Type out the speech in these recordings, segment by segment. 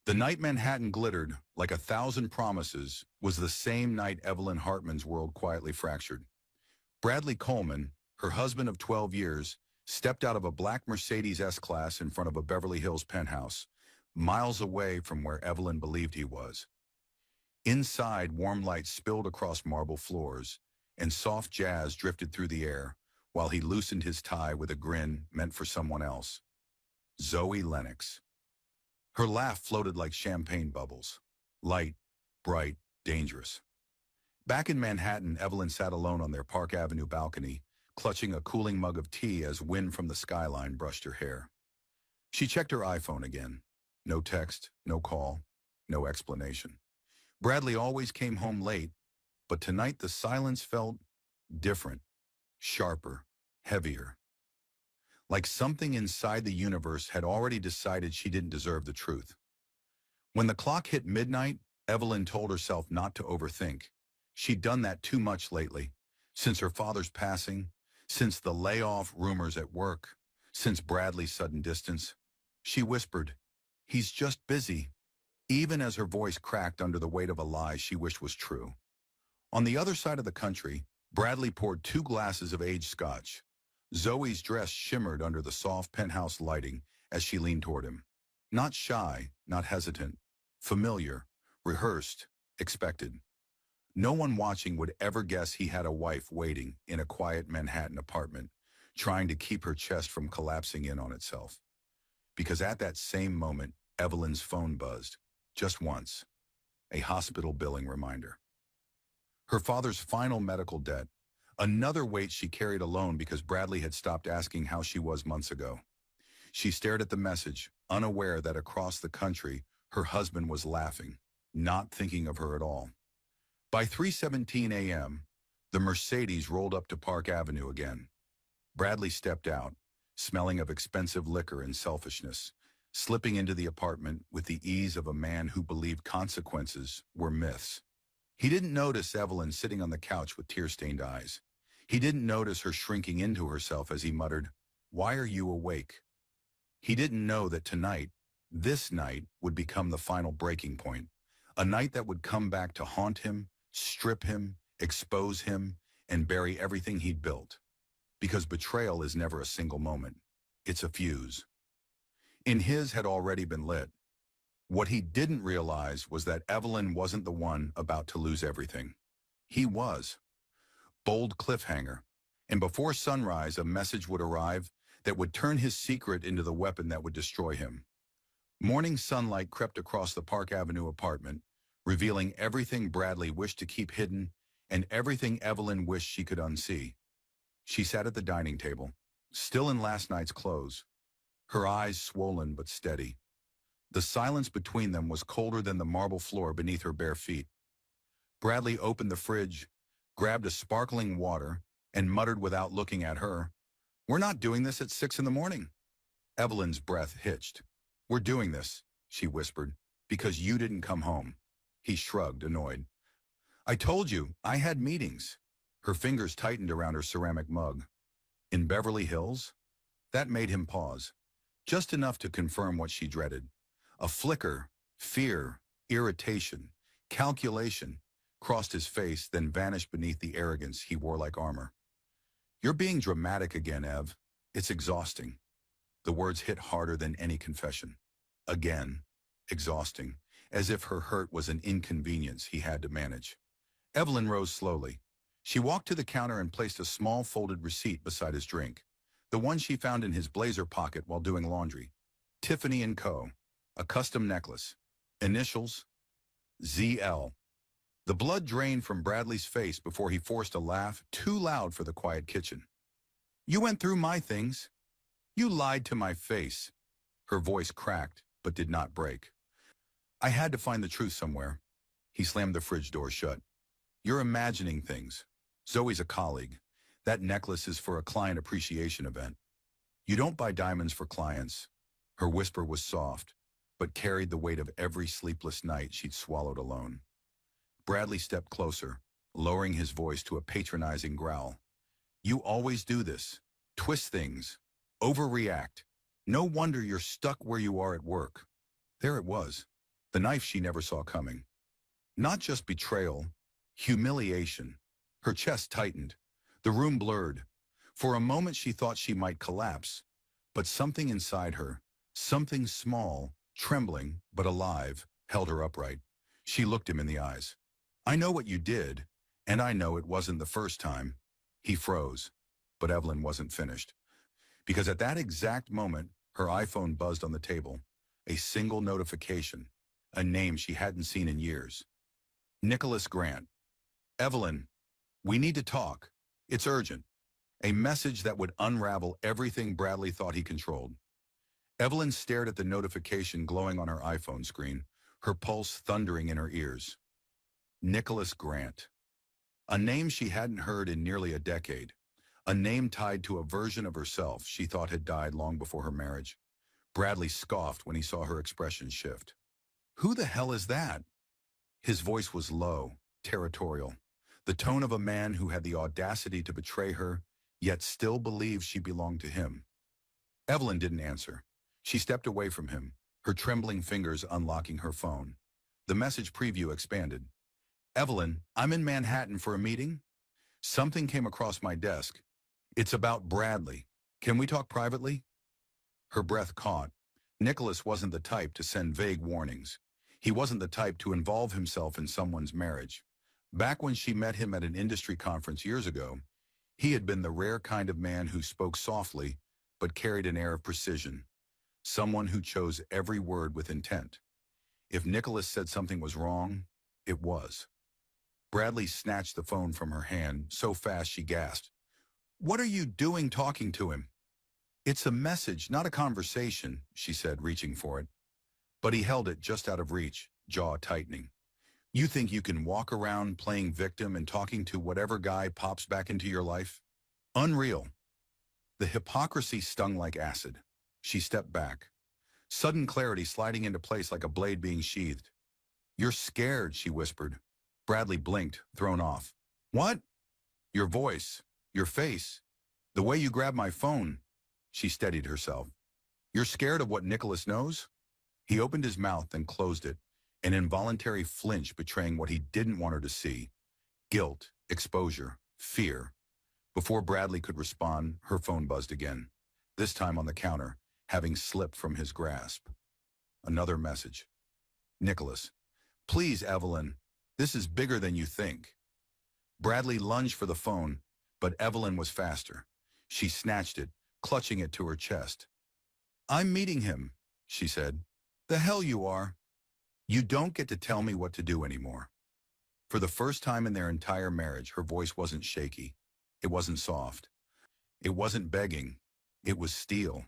The night Manhattan glittered like 1,000 promises was the same night Evelyn Hartman's world quietly fractured. Bradley Coleman, her husband of 12 years, stepped out of a black Mercedes S-Class in front of a Beverly Hills penthouse, miles away from where Evelyn believed he was. Inside, warm light spilled across marble floors, and soft jazz drifted through the air while he loosened his tie with a grin meant for someone else. Zoe Lennox. Her laugh floated like champagne bubbles. Light, bright, dangerous. Back in Manhattan, Evelyn sat alone on their Park Avenue balcony, clutching a cooling mug of tea as wind from the skyline brushed her hair. She checked her iPhone again. No text, no call, no explanation. Bradley always came home late, but tonight the silence felt different, sharper, heavier. Like something inside the universe had already decided she didn't deserve the truth. When the clock hit midnight, Evelyn told herself not to overthink. She'd done that too much lately, since her father's passing, since the layoff rumors at work, since Bradley's sudden distance. She whispered, "He's just busy," even as her voice cracked under the weight of a lie she wished was true. On the other side of the country, Bradley poured 2 glasses of aged scotch. Zoe's dress shimmered under the soft penthouse lighting as she leaned toward him. Not shy, not hesitant, familiar, rehearsed, expected. No one watching would ever guess he had a wife waiting in a quiet Manhattan apartment, trying to keep her chest from collapsing in on itself. Because at that same moment, Evelyn's phone buzzed, just once, a hospital billing reminder. Her father's final medical debt, another weight she carried alone because Bradley had stopped asking how she was months ago. She stared at the message, unaware that across the country, her husband was laughing, not thinking of her at all. By 3:17 a.m., the Mercedes rolled up to Park Avenue again. Bradley stepped out, smelling of expensive liquor and selfishness, slipping into the apartment with the ease of a man who believed consequences were myths. He didn't notice Evelyn sitting on the couch with tear-stained eyes. He didn't notice her shrinking into herself as he muttered, "Why are you awake?" He didn't know that tonight, this night, would become the final breaking point, a night that would come back to haunt him, strip him, expose him, and bury everything he'd built. Because betrayal is never a single moment. It's a fuse. In his had already been lit. What he didn't realize was that Evelyn wasn't the one about to lose everything. He was. Bold cliffhanger. And before sunrise, a message would arrive that would turn his secret into the weapon that would destroy him. Morning sunlight crept across the Park Avenue apartment, revealing everything Bradley wished to keep hidden and everything Evelyn wished she could unsee. She sat at the dining table, still in last night's clothes, her eyes swollen but steady. The silence between them was colder than the marble floor beneath her bare feet. Bradley opened the fridge, grabbed a sparkling water, and muttered without looking at her, "We're not doing this at 6 in the morning." Evelyn's breath hitched. "We're doing this," she whispered, "because you didn't come home." He shrugged, annoyed. "I told you, I had meetings." Her fingers tightened around her ceramic mug. "In Beverly Hills?" That made him pause, just enough to confirm what she dreaded. A flicker, fear, irritation, calculation, crossed his face, then vanished beneath the arrogance he wore like armor. "You're being dramatic again, Ev. It's exhausting." The words hit harder than any confession. Again, exhausting, as if her hurt was an inconvenience he had to manage. Evelyn rose slowly. She walked to the counter and placed a small folded receipt beside his drink, the one she found in his blazer pocket while doing laundry. Tiffany & Co., a custom necklace. Initials, ZL. The blood drained from Bradley's face before he forced a laugh too loud for the quiet kitchen. "You went through my things. You lied to my face." Her voice cracked, but did not break. "I had to find the truth somewhere." He slammed the fridge door shut. "You're imagining things. Zoe's a colleague. That necklace is for a client appreciation event. You don't buy diamonds for clients." Her whisper was soft, but carried the weight of every sleepless night she'd swallowed alone. Bradley stepped closer, lowering his voice to a patronizing growl. "You always do this. Twist things. Overreact. No wonder you're stuck where you are at work." There it was. the knife she never saw coming. Not just betrayal, humiliation. Her chest tightened. The room blurred. For a moment she thought she might collapse, but something inside her, something small, trembling but alive, held her upright. She looked him in the eyes. "I know what you did, and I know it wasn't the first time." He froze, but Evelyn wasn't finished. Because at that exact moment, her iPhone buzzed on the table. A single notification, a name she hadn't seen in years. Nicholas Grant. "Evelyn, we need to talk. It's urgent." A message that would unravel everything Bradley thought he controlled. Evelyn stared at the notification glowing on her iPhone screen, her pulse thundering in her ears. Nicholas Grant. A name she hadn't heard in nearly a decade. A name tied to a version of herself she thought had died long before her marriage. Bradley scoffed when he saw her expression shift. "Who the hell is that?" His voice was low, territorial, the tone of a man who had the audacity to betray her, yet still believed she belonged to him. Evelyn didn't answer. She stepped away from him, her trembling fingers unlocking her phone. The message preview expanded. "Evelyn, I'm in Manhattan for a meeting. Something came across my desk. It's about Bradley. Can we talk privately?" Her breath caught. Nicholas wasn't the type to send vague warnings. He wasn't the type to involve himself in someone's marriage. Back when she met him at an industry conference years ago, he had been the rare kind of man who spoke softly but carried an air of precision. Someone who chose every word with intent. If Nicholas said something was wrong, it was. Bradley snatched the phone from her hand so fast she gasped. "What are you doing talking to him?" "It's a message, not a conversation," she said, reaching for it. But he held it just out of reach, jaw tightening. "You think you can walk around playing victim and talking to whatever guy pops back into your life? Unreal." The hypocrisy stung like acid. She stepped back, sudden clarity sliding into place like a blade being sheathed. "You're scared," she whispered. Bradley blinked, thrown off. "What?" "Your voice, your face, the way you grabbed my phone." She steadied herself. "You're scared of what Nicholas knows?" He opened his mouth and closed it, an involuntary flinch betraying what he didn't want her to see. Guilt, exposure, fear. Before Bradley could respond, her phone buzzed again, this time on the counter, having slipped from his grasp. Another message. "Nicholas, please, Evelyn, this is bigger than you think." Bradley lunged for the phone, but Evelyn was faster. She snatched it, clutching it to her chest. "I'm meeting him," she said. "The hell you are. You don't get to tell me what to do anymore." For the first time in their entire marriage, her voice wasn't shaky. It wasn't soft. It wasn't begging. It was steel.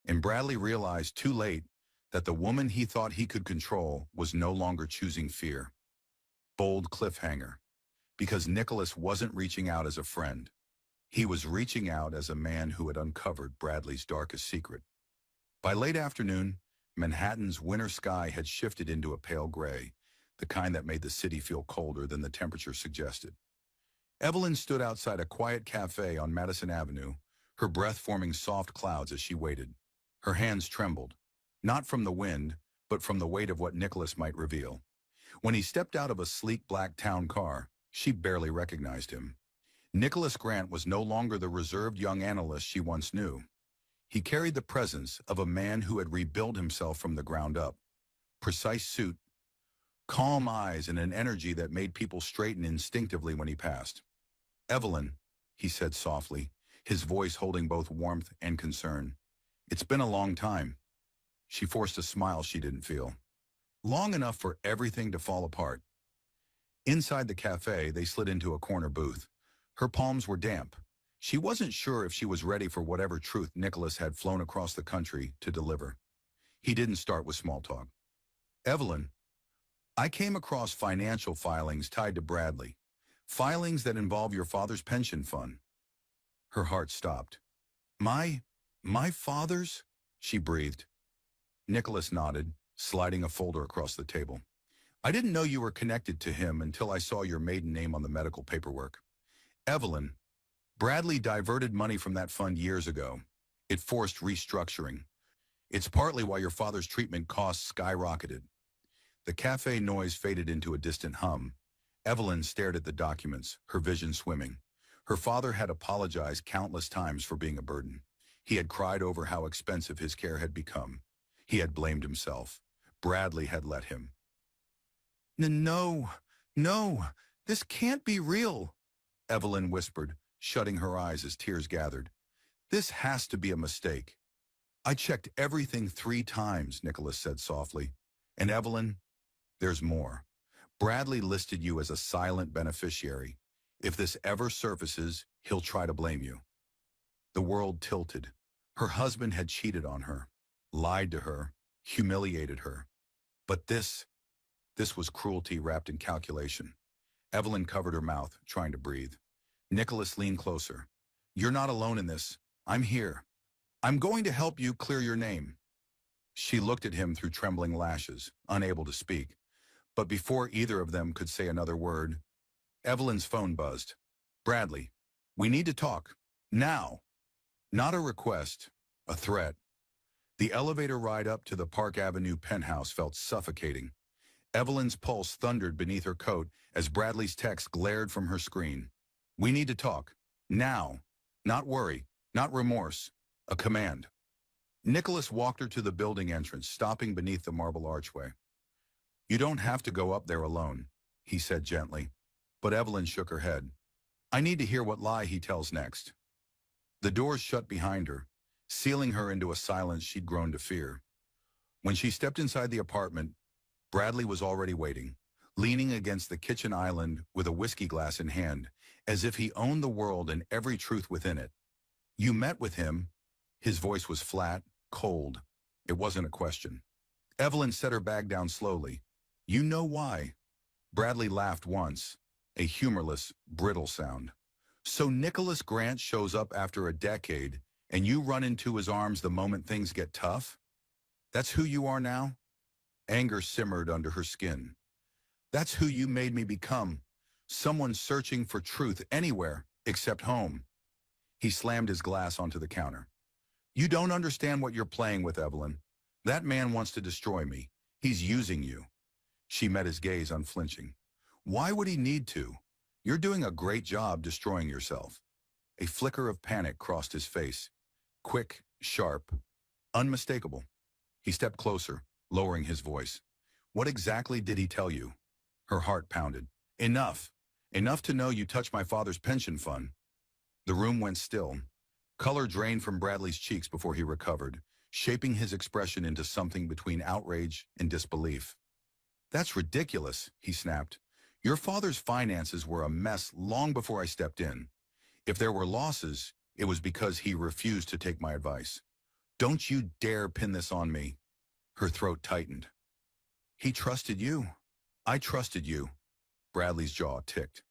And Bradley realized too late that the woman he thought he could control was no longer choosing fear. Bold cliffhanger. Because Nicholas wasn't reaching out as a friend. He was reaching out as a man who had uncovered Bradley's darkest secret. By late afternoon, Manhattan's winter sky had shifted into a pale gray, the kind that made the city feel colder than the temperature suggested. Evelyn stood outside a quiet cafe on Madison Avenue, her breath forming soft clouds as she waited. Her hands trembled, not from the wind, but from the weight of what Nicholas might reveal. When he stepped out of a sleek black town car, she barely recognized him. Nicholas Grant was no longer the reserved young analyst she once knew. He carried the presence of a man who had rebuilt himself from the ground up. Precise suit, calm eyes, and an energy that made people straighten instinctively when he passed. "Evelyn," he said softly, his voice holding both warmth and concern. "It's been a long time." She forced a smile she didn't feel. Long enough for everything to fall apart. Inside the cafe, they slid into a corner booth. Her palms were damp. She wasn't sure if she was ready for whatever truth Nicholas had flown across the country to deliver. He didn't start with small talk. "Evelyn, I came across financial filings tied to Bradley. Filings that involve your father's pension fund." Her heart stopped. My father's?" she breathed. Nicholas nodded, sliding a folder across the table. "I didn't know you were connected to him until I saw your maiden name on the medical paperwork. Evelyn, Bradley diverted money from that fund years ago. It forced restructuring. It's partly why your father's treatment costs skyrocketed. The cafe noise faded into a distant hum. Evelyn stared at the documents, her vision swimming. Her father had apologized countless times for being a burden. He had cried over how expensive his care had become. He had blamed himself. Bradley had let him. No, no, this can't be real, Evelyn whispered, shutting her eyes as tears gathered. This has to be a mistake. I checked everything 3 times, Nicholas said softly. And Evelyn, there's more. Bradley listed you as a silent beneficiary. If this ever surfaces, he'll try to blame you. The world tilted. Her husband had cheated on her, lied to her, humiliated her. But this was cruelty wrapped in calculation. Evelyn covered her mouth, trying to breathe. Nicholas leaned closer. You're not alone in this. I'm here. I'm going to help you clear your name. She looked at him through trembling lashes, unable to speak. But before either of them could say another word, Evelyn's phone buzzed. Bradley, we need to talk. Now. Not a request, a threat. The elevator ride up to the Park Avenue penthouse felt suffocating. Evelyn's pulse thundered beneath her coat as Bradley's text glared from her screen. We need to talk. Now. Not worry, not remorse. A command. Nicholas walked her to the building entrance, stopping beneath the marble archway. You don't have to go up there alone, he said gently. But Evelyn shook her head. I need to hear what lie he tells next. The doors shut behind her, sealing her into a silence she'd grown to fear. When she stepped inside the apartment, Bradley was already waiting, leaning against the kitchen island with a whiskey glass in hand, as if he owned the world and every truth within it. You met with him. His voice was flat, cold. It wasn't a question. Evelyn set her bag down slowly. You know why? Bradley laughed once, a humorless, brittle sound. So Nicholas Grant shows up after a decade, and you run into his arms the moment things get tough? That's who you are now? Anger simmered under her skin. That's who you made me become. Someone searching for truth anywhere except home. He slammed his glass onto the counter. You don't understand what you're playing with, Evelyn. That man wants to destroy me. He's using you. She met his gaze unflinching. Why would he need to? You're doing a great job destroying yourself. A flicker of panic crossed his face. Quick, sharp, unmistakable. He stepped closer, lowering his voice. What exactly did he tell you? Her heart pounded. Enough. Enough to know you touched my father's pension fund. The room went still. Color drained from Bradley's cheeks before he recovered, shaping his expression into something between outrage and disbelief. That's ridiculous, he snapped. Your father's finances were a mess long before I stepped in. If there were losses, it was because he refused to take my advice. Don't you dare pin this on me. Her throat tightened. He trusted you. I trusted you. Bradley's jaw ticked.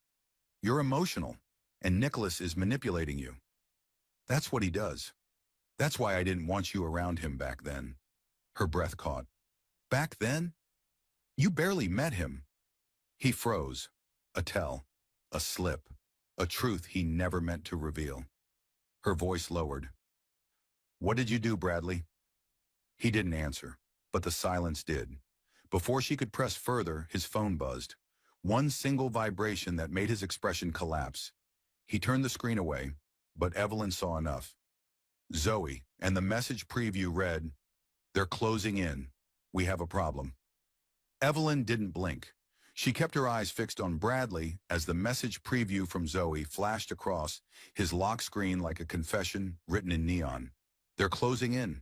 You're emotional, and Nicholas is manipulating you. That's what he does. That's why I didn't want you around him back then. Her breath caught. Back then? You barely met him. He froze. A tell. A slip. A truth he never meant to reveal. Her voice lowered. What did you do, Bradley? He didn't answer, but the silence did. Before she could press further, his phone buzzed. One single vibration that made his expression collapse. He turned the screen away, but Evelyn saw enough. Zoe, and the message preview read, They're closing in. We have a problem. Evelyn didn't blink. She kept her eyes fixed on Bradley as the message preview from Zoe flashed across his lock screen like a confession written in neon. They're closing in.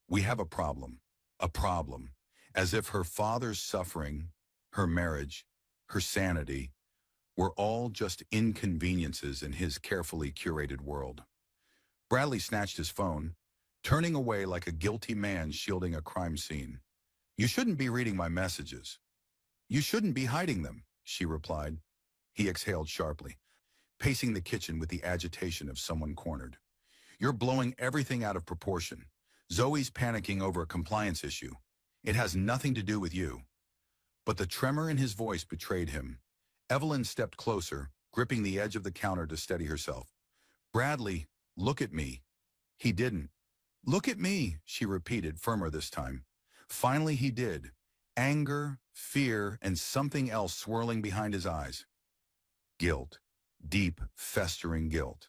We have a problem. A problem. As if her father's suffering, her marriage, her sanity, were all just inconveniences in his carefully curated world. Bradley snatched his phone, turning away like a guilty man shielding a crime scene. You shouldn't be reading my messages. You shouldn't be hiding them, she replied. He exhaled sharply, pacing the kitchen with the agitation of someone cornered. You're blowing everything out of proportion. Zoe's panicking over a compliance issue. It has nothing to do with you. But the tremor in his voice betrayed him. Evelyn stepped closer, gripping the edge of the counter to steady herself. Bradley, look at me. He didn't. Look at me, she repeated, firmer this time. Finally he did. Anger, fear, and something else swirling behind his eyes. Guilt. Deep, festering guilt.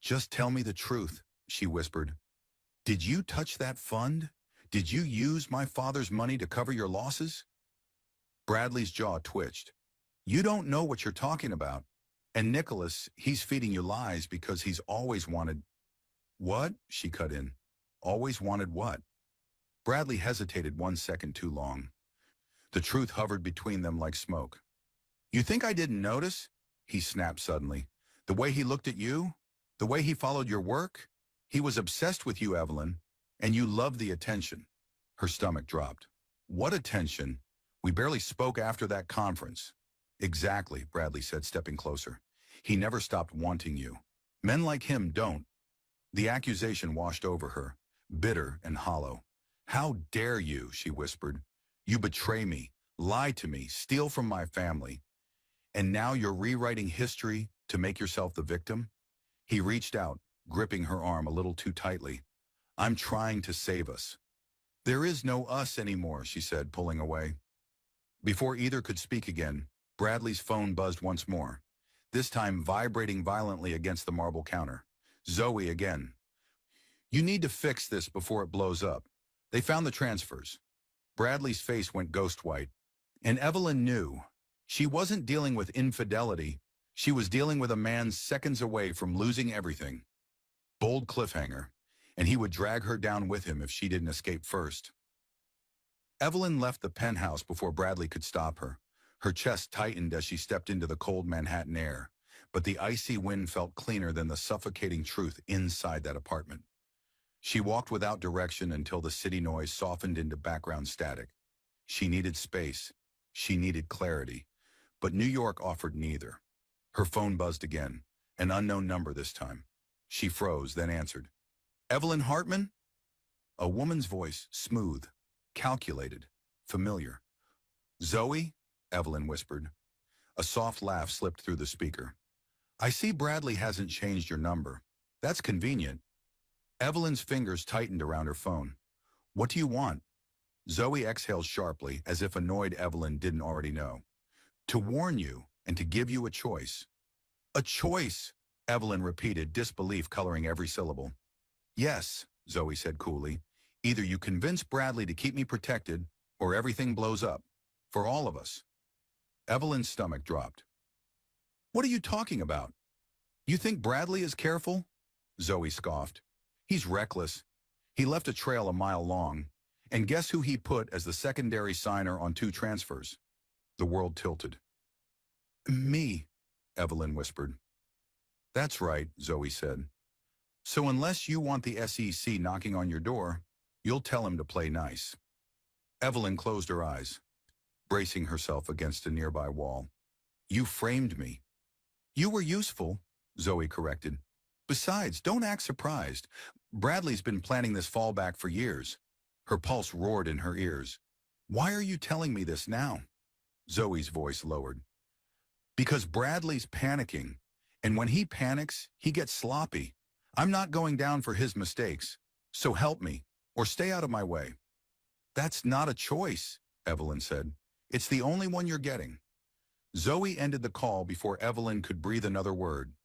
"Just tell me the truth," she whispered. "Did you touch that fund? Did you use my father's money to cover your losses?" Bradley's jaw twitched. "You don't know what you're talking about. And Nicholas, he's feeding you lies because he's always wanted—" "What?" she cut in. "Always wanted what?" Bradley hesitated 1 second too long. The truth hovered between them like smoke. "You think I didn't notice?" he snapped suddenly. "The way he looked at you? The way he followed your work? He was obsessed with you, Evelyn, and you loved the attention." Her stomach dropped. "What attention? We barely spoke after that conference." "Exactly," Bradley said, stepping closer. "He never stopped wanting you. Men like him don't." The accusation washed over her, bitter and hollow. "How dare you," she whispered. "You betray me, lie to me, steal from my family. And now you're rewriting history to make yourself the victim?" He reached out, gripping her arm a little too tightly. "I'm trying to save us." "There is no us anymore," she said, pulling away. Before either could speak again, Bradley's phone buzzed once more, this time vibrating violently against the marble counter. Zoe again. "You need to fix this before it blows up. They found the transfers." Bradley's face went ghost white. And Evelyn knew. She wasn't dealing with infidelity. She was dealing with a man seconds away from losing everything. Bold cliffhanger, and he would drag her down with him if she didn't escape first. Evelyn left the penthouse before Bradley could stop her. Her chest tightened as she stepped into the cold Manhattan air, but the icy wind felt cleaner than the suffocating truth inside that apartment. She walked without direction until the city noise softened into background static. She needed space. She needed clarity. But New York offered neither. Her phone buzzed again, an unknown number this time. She froze, then answered. "Evelyn Hartman?" A woman's voice, smooth, calculated, familiar. "Zoe?" Evelyn whispered. A soft laugh slipped through the speaker. "I see Bradley hasn't changed your number. That's convenient." Evelyn's fingers tightened around her phone. "What do you want?" Zoe exhaled sharply, as if annoyed Evelyn didn't already know. "To warn you, and to give you a choice." "A choice," Evelyn repeated, disbelief coloring every syllable. "Yes," Zoe said coolly. "Either you convince Bradley to keep me protected, or everything blows up. For all of us." Evelyn's stomach dropped. "What are you talking about? You think Bradley is careful?" Zoe scoffed. "He's reckless. He left a trail a mile long. And guess who he put as the secondary signer on 2 transfers? The world tilted. "Me," Evelyn whispered. "That's right," Zoe said. "So unless you want the SEC knocking on your door, you'll tell him to play nice." Evelyn closed her eyes, bracing herself against a nearby wall. "You framed me." "You were useful," Zoe corrected. "Besides, don't act surprised. Bradley's been planning this fallback for years." Her pulse roared in her ears. "Why are you telling me this now?" Zoe's voice lowered. "Because Bradley's panicking, and when he panics, he gets sloppy. I'm not going down for his mistakes, so help me, or stay out of my way." "That's not a choice," Evelyn said. "It's the only one you're getting." Zoe ended the call before Evelyn could breathe another word.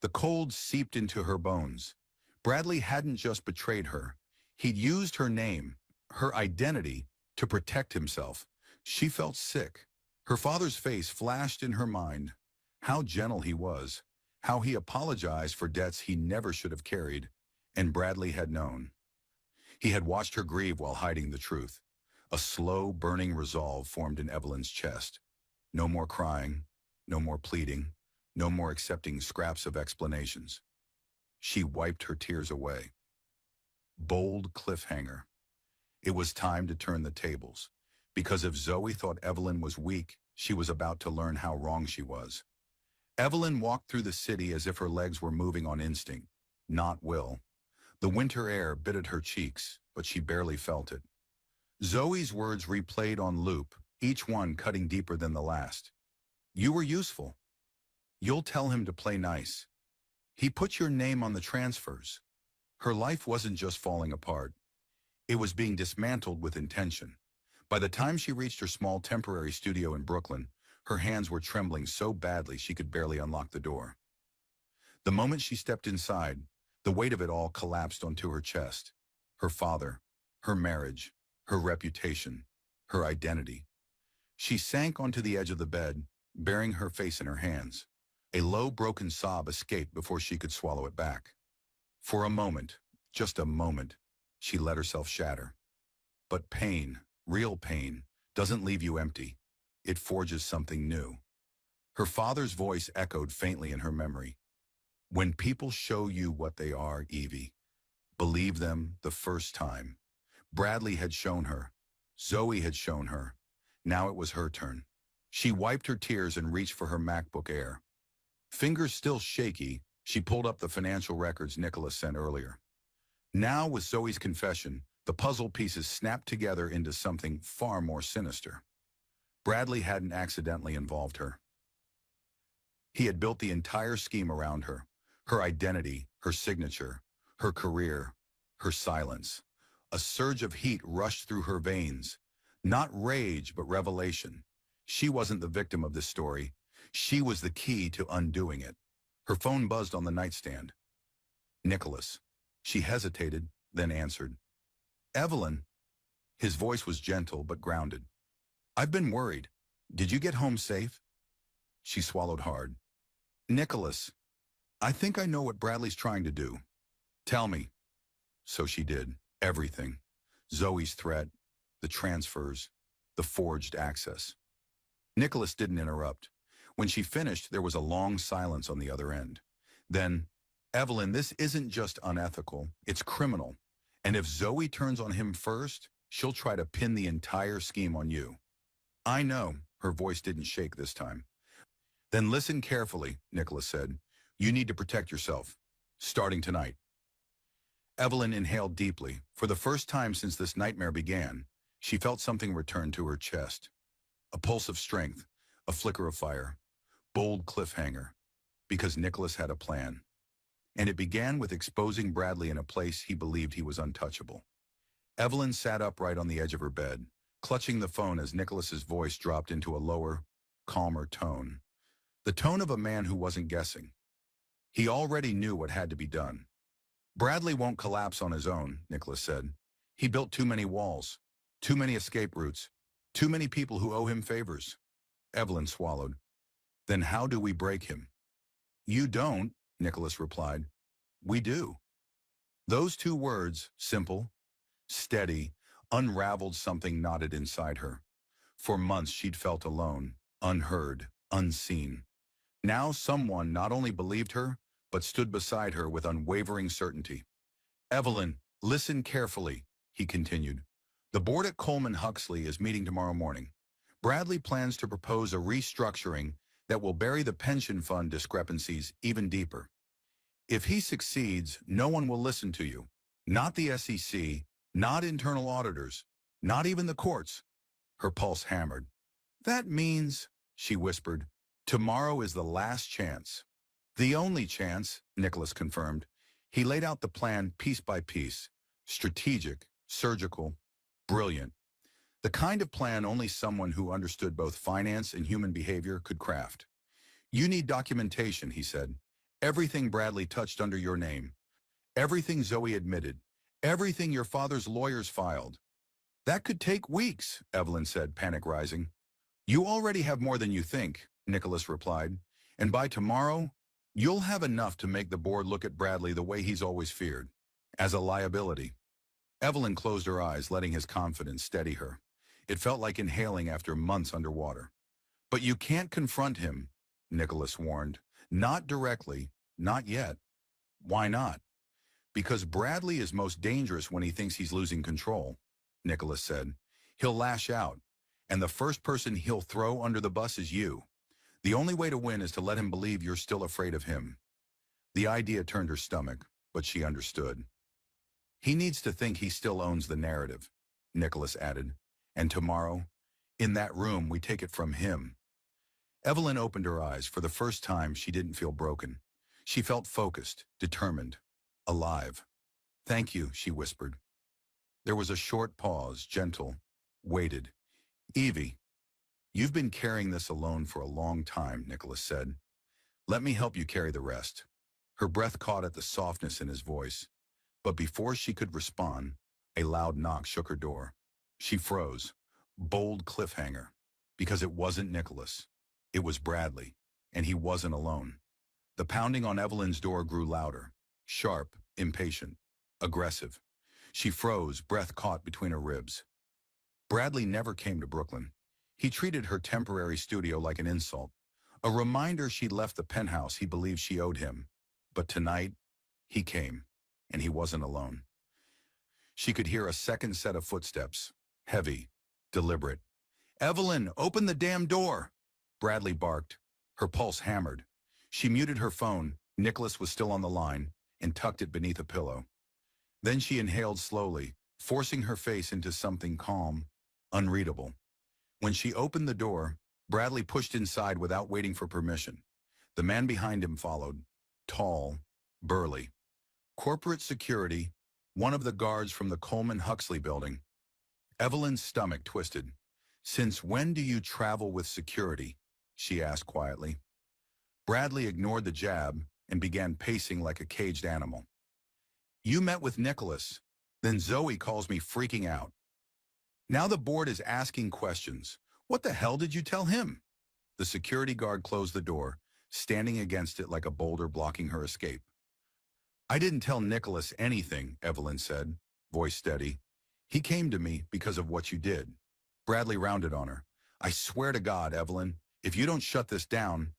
The cold seeped into her bones. Bradley hadn't just betrayed her. He'd used her name, her identity, to protect himself. She felt sick. Her father's face flashed in her mind. How gentle he was. How he apologized for debts he never should have carried. And Bradley had known. He had watched her grieve while hiding the truth. A slow, burning resolve formed in Evelyn's chest. No more crying, no more pleading, no more accepting scraps of explanations. She wiped her tears away. Bold cliffhanger. It was time to turn the tables. Because if Zoe thought Evelyn was weak, she was about to learn how wrong she was. Evelyn walked through the city as if her legs were moving on instinct, not will. The winter air bit at her cheeks, but she barely felt it. Zoe's words replayed on loop, each one cutting deeper than the last. "You were useful. You'll tell him to play nice. He put your name on the transfers." Her life wasn't just falling apart. It was being dismantled with intention. By the time she reached her small temporary studio in Brooklyn, her hands were trembling so badly she could barely unlock the door. The moment she stepped inside, the weight of it all collapsed onto her chest. Her father, her marriage, her reputation, her identity. She sank onto the edge of the bed, burying her face in her hands. A low, broken sob escaped before she could swallow it back. For a moment, just a moment, she let herself shatter. But pain, real pain, doesn't leave you empty. It forges something new. Her father's voice echoed faintly in her memory. When people show you what they are, Evie, believe them the first time. Bradley had shown her. Zoe had shown her. Now it was her turn. She wiped her tears and reached for her MacBook Air. Fingers still shaky, she pulled up the financial records Nicholas sent earlier. Now, with Zoe's confession, the puzzle pieces snapped together into something far more sinister. Bradley hadn't accidentally involved her. He had built the entire scheme around her. Her identity, her signature, her career, her silence. A surge of heat rushed through her veins. Not rage, but revelation. She wasn't the victim of this story. She was the key to undoing it. Her phone buzzed on the nightstand. Nicholas. She hesitated, then answered. Evelyn. His voice was gentle but grounded. I've been worried. Did you get home safe? She swallowed hard. Nicholas. I think I know what Bradley's trying to do. Tell me. So she did. Everything. Zoe's threat, the transfers, the forged access. Nicholas didn't interrupt. When she finished, there was a long silence on the other end. Then, Evelyn, this isn't just unethical, it's criminal. And if Zoe turns on him first, she'll try to pin the entire scheme on you. I know, her voice didn't shake this time. Then listen carefully, Nicholas said. You need to protect yourself, starting tonight. Evelyn inhaled deeply. For the first time since this nightmare began, she felt something return to her chest. A pulse of strength, a flicker of fire, bold cliffhanger, because Nicholas had a plan. And it began with exposing Bradley in a place he believed he was untouchable. Evelyn sat upright on the edge of her bed, clutching the phone as Nicholas's voice dropped into a lower, calmer tone. The tone of a man who wasn't guessing. He already knew what had to be done. Bradley won't collapse on his own, Nicholas said. He built too many walls, too many escape routes, too many people who owe him favors. Evelyn swallowed. Then how do we break him? You don't, Nicholas replied. We do. Those two words, simple, steady, unraveled something knotted inside her. For months she'd felt alone, unheard, unseen. Now someone not only believed her, but stood beside her with unwavering certainty. Evelyn, listen carefully, he continued. The board at Coleman Huxley is meeting tomorrow morning. Bradley plans to propose a restructuring that will bury the pension fund discrepancies even deeper. If he succeeds, no one will listen to you. Not the SEC, not internal auditors, not even the courts. Her pulse hammered. That means, she whispered, tomorrow is the last chance. The only chance, Nicholas confirmed. He laid out the plan piece by piece. Strategic, surgical, brilliant. The kind of plan only someone who understood both finance and human behavior could craft. You need documentation, he said. Everything Bradley touched under your name. Everything Zoe admitted. Everything your father's lawyers filed. That could take weeks, Evelyn said, panic rising. You already have more than you think, Nicholas replied. And by tomorrow, you'll have enough to make the board look at Bradley the way he's always feared, as a liability. Evelyn closed her eyes, letting his confidence steady her. It felt like inhaling after months underwater. But you can't confront him, Nicholas warned. Not directly, not yet. Why not? Because Bradley is most dangerous when he thinks he's losing control, Nicholas said. He'll lash out, and the first person he'll throw under the bus is you. The only way to win is to let him believe you're still afraid of him. The idea turned her stomach, but she understood. He needs to think he still owns the narrative, Nicholas added. And tomorrow, in that room, we take it from him. Evelyn opened her eyes. For the first time, she didn't feel broken. She felt focused, determined, alive. Thank you, she whispered. There was a short pause, gentle, weighted. Evie, you've been carrying this alone for a long time, Nicholas said. Let me help you carry the rest. Her breath caught at the softness in his voice, but before she could respond, a loud knock shook her door. She froze. Bold cliffhanger. Because it wasn't Nicholas. It was Bradley, and he wasn't alone. The pounding on Evelyn's door grew louder, sharp, impatient, aggressive. She froze, breath caught between her ribs. Bradley never came to Brooklyn. He treated her temporary studio like an insult, a reminder she'd left the penthouse he believed she owed him. But tonight, he came, and he wasn't alone. She could hear a second set of footsteps, heavy, deliberate. "Evelyn, open the damn door!" Bradley barked. Her pulse hammered. She muted her phone. Nicholas was still on the line, and tucked it beneath a pillow. Then she inhaled slowly, forcing her face into something calm, unreadable. When she opened the door, Bradley pushed inside without waiting for permission. The man behind him followed, tall, burly. Corporate security, one of the guards from the Coleman Huxley building. Evelyn's stomach twisted. "Since when do you travel with security?" she asked quietly. Bradley ignored the jab and began pacing like a caged animal. "You met with Nicholas. Then Zoe calls me freaking out. Now the board is asking questions. What the hell did you tell him?" The security guard closed the door, standing against it like a boulder blocking her escape. "I didn't tell Nicholas anything," Evelyn said, voice steady. "He came to me because of what you did." Bradley rounded on her. "I swear to God, Evelyn, if you don't shut this down—"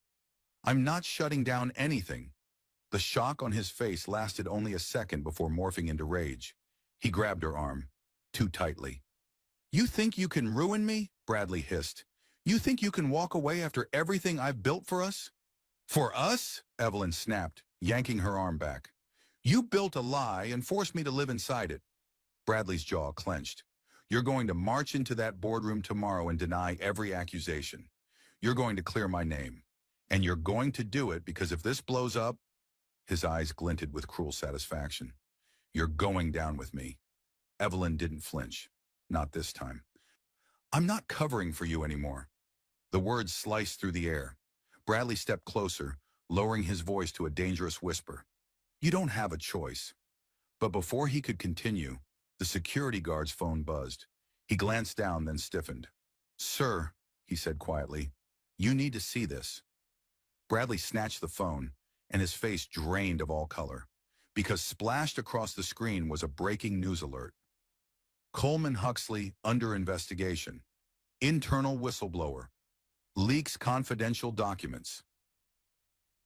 "I'm not shutting down anything." The shock on his face lasted only a second before morphing into rage. He grabbed her arm, too tightly. "You think you can ruin me?" Bradley hissed. "You think you can walk away after everything I've built for us?" "For us?" Evelyn snapped, yanking her arm back. "You built a lie and forced me to live inside it." Bradley's jaw clenched. "You're going to march into that boardroom tomorrow and deny every accusation. You're going to clear my name. And you're going to do it because if this blows up—" His eyes glinted with cruel satisfaction. "You're going down with me." Evelyn didn't flinch. Not this time. "I'm not covering for you anymore." The words sliced through the air. Bradley stepped closer, lowering his voice to a dangerous whisper. "You don't have a choice." But before he could continue, the security guard's phone buzzed. He glanced down, then stiffened. "Sir," he said quietly, "you need to see this." Bradley snatched the phone, and his face drained of all color, because splashed across the screen was a breaking news alert. Coleman Huxley under investigation. Internal whistleblower. Leaks confidential documents.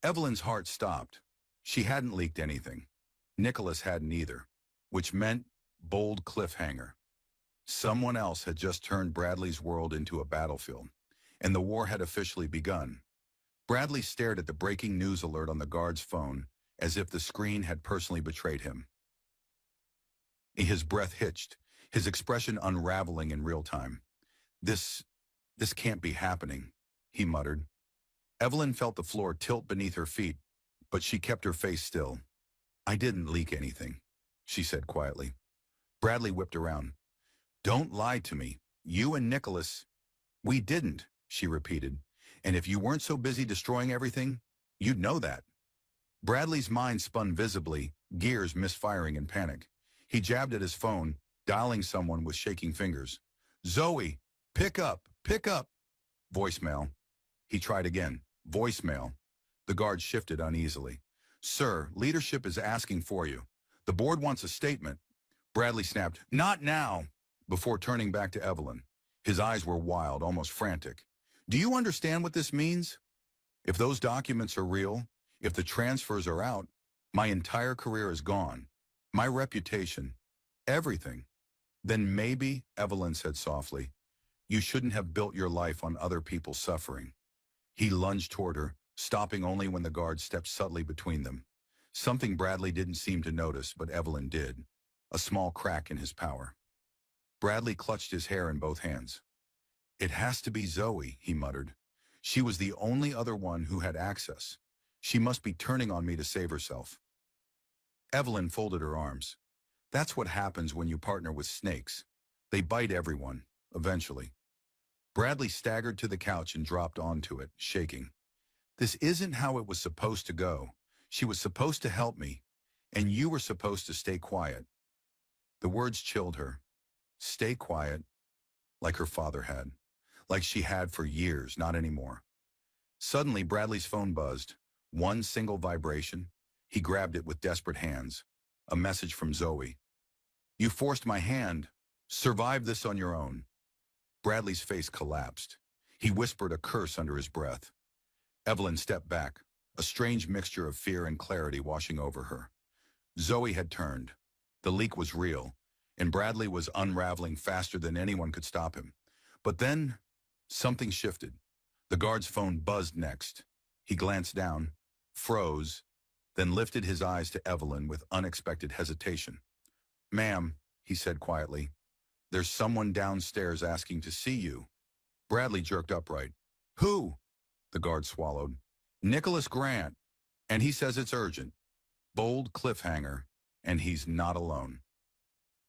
Evelyn's heart stopped. She hadn't leaked anything. Nicholas hadn't either, which meant bold cliffhanger. Someone else had just turned Bradley's world into a battlefield, and the war had officially begun. Bradley stared at the breaking news alert on the guard's phone as if the screen had personally betrayed him. His breath hitched, his expression unraveling in real time. This can't be happening," he muttered. Evelyn felt the floor tilt beneath her feet, but she kept her face still. "I didn't leak anything," she said quietly. Bradley whipped around. "Don't lie to me. You and Nicholas—" "We didn't," she repeated. "And if you weren't so busy destroying everything, you'd know that." Bradley's mind spun visibly, gears misfiring in panic. He jabbed at his phone, dialing someone with shaking fingers. "Zoe, pick up, pick up." Voicemail. He tried again. Voicemail. The guard shifted uneasily. "Sir, leadership is asking for you. The board wants a statement." Bradley snapped, "Not now," before turning back to Evelyn. His eyes were wild, almost frantic. "Do you understand what this means? If those documents are real, if the transfers are out, my entire career is gone. My reputation, everything." "Then maybe," Evelyn said softly, "you shouldn't have built your life on other people's suffering." He lunged toward her, stopping only when the guard stepped subtly between them. Something Bradley didn't seem to notice, but Evelyn did. A small crack in his power. Bradley clutched his hair in both hands. "It has to be Zoe," he muttered. "She was the only other one who had access. She must be turning on me to save herself." Evelyn folded her arms. "That's what happens when you partner with snakes. They bite everyone, eventually." Bradley staggered to the couch and dropped onto it, shaking. This isn't how it was supposed to go. She was supposed to help me, and you were supposed to stay quiet. The words chilled her. Stay quiet, like her father had. Like she had for years, not anymore. Suddenly, Bradley's phone buzzed. One single vibration. He grabbed it with desperate hands. A message from Zoe. You forced my hand. Survive this on your own. Bradley's face collapsed. He whispered a curse under his breath. Evelyn stepped back, a strange mixture of fear and clarity washing over her. Zoe had turned. The leak was real, and Bradley was unraveling faster than anyone could stop him. But then, something shifted. The guard's phone buzzed next. He glanced down, froze, then lifted his eyes to Evelyn with unexpected hesitation. Ma'am, he said quietly, there's someone downstairs asking to see you. Bradley jerked upright. Who? The guard swallowed. Nicholas Grant, and he says it's urgent. Bold cliffhanger, and he's not alone.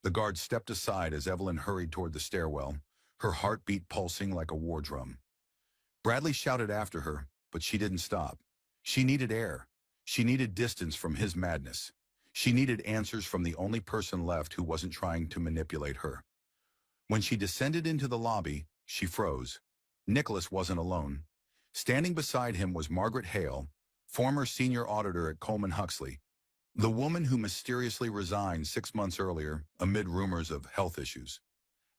The guard stepped aside as Evelyn hurried toward the stairwell, her heartbeat pulsing like a war drum. Bradley shouted after her, but she didn't stop. She needed air. She needed distance from his madness. She needed answers from the only person left who wasn't trying to manipulate her. When she descended into the lobby, she froze. Nicholas wasn't alone. Standing beside him was Margaret Hale, former senior auditor at Coleman Huxley, the woman who mysteriously resigned 6 months earlier amid rumors of health issues.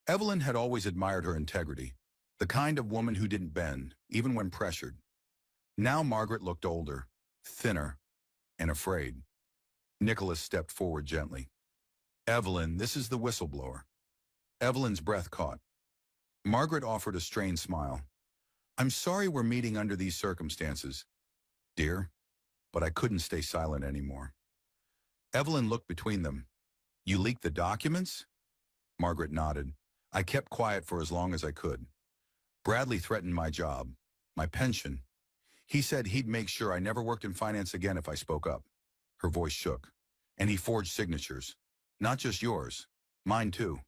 Evelyn had always admired her integrity, the kind of woman who didn't bend, even when pressured. Now Margaret looked older, thinner, and afraid. Nicholas stepped forward gently. Evelyn, this is the whistleblower. Evelyn's breath caught. Margaret offered a strained smile. I'm sorry we're meeting under these circumstances, dear, but I couldn't stay silent anymore. Evelyn looked between them. You leaked the documents? Margaret nodded. I kept quiet for as long as I could. Bradley threatened my job, my pension. He said he'd make sure I never worked in finance again if I spoke up. Her voice shook. And he forged signatures. Not just yours, mine too.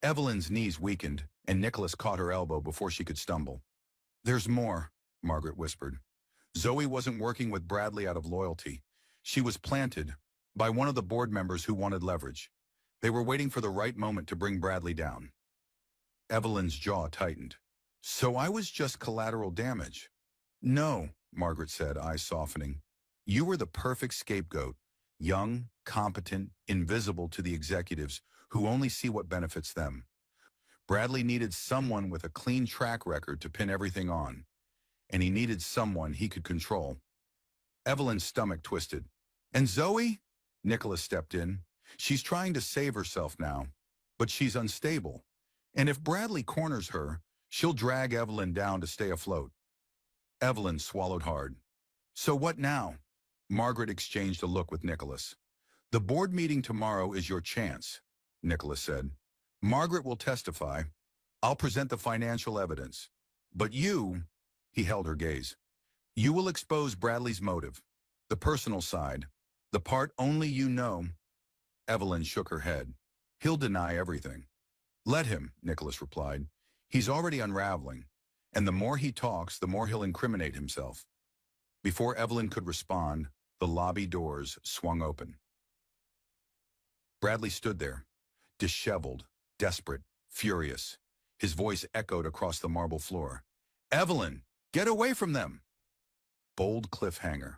Evelyn's knees weakened, and Nicholas caught her elbow before she could stumble. There's more, Margaret whispered. Zoe wasn't working with Bradley out of loyalty. She was planted by one of the board members who wanted leverage. They were waiting for the right moment to bring Bradley down. Evelyn's jaw tightened. So I was just collateral damage? No, Margaret said, eyes softening. You were the perfect scapegoat, young, competent, invisible to the executives who only see what benefits them. Bradley needed someone with a clean track record to pin everything on, and he needed someone he could control. Evelyn's stomach twisted. And Zoe? Nicholas stepped in. She's trying to save herself now, but she's unstable. And if Bradley corners her, she'll drag Evelyn down to stay afloat. Evelyn swallowed hard. So what now? Margaret exchanged a look with Nicholas. The board meeting tomorrow is your chance, Nicholas said. Margaret will testify. I'll present the financial evidence. But you, he held her gaze, you will expose Bradley's motive, the personal side, the part only you know. Evelyn shook her head. He'll deny everything. Let him, Nicholas replied. He's already unraveling, and the more he talks, the more he'll incriminate himself. Before Evelyn could respond, the lobby doors swung open. Bradley stood there, disheveled, desperate, furious. His voice echoed across the marble floor. Evelyn, get away from them! Bold cliffhanger.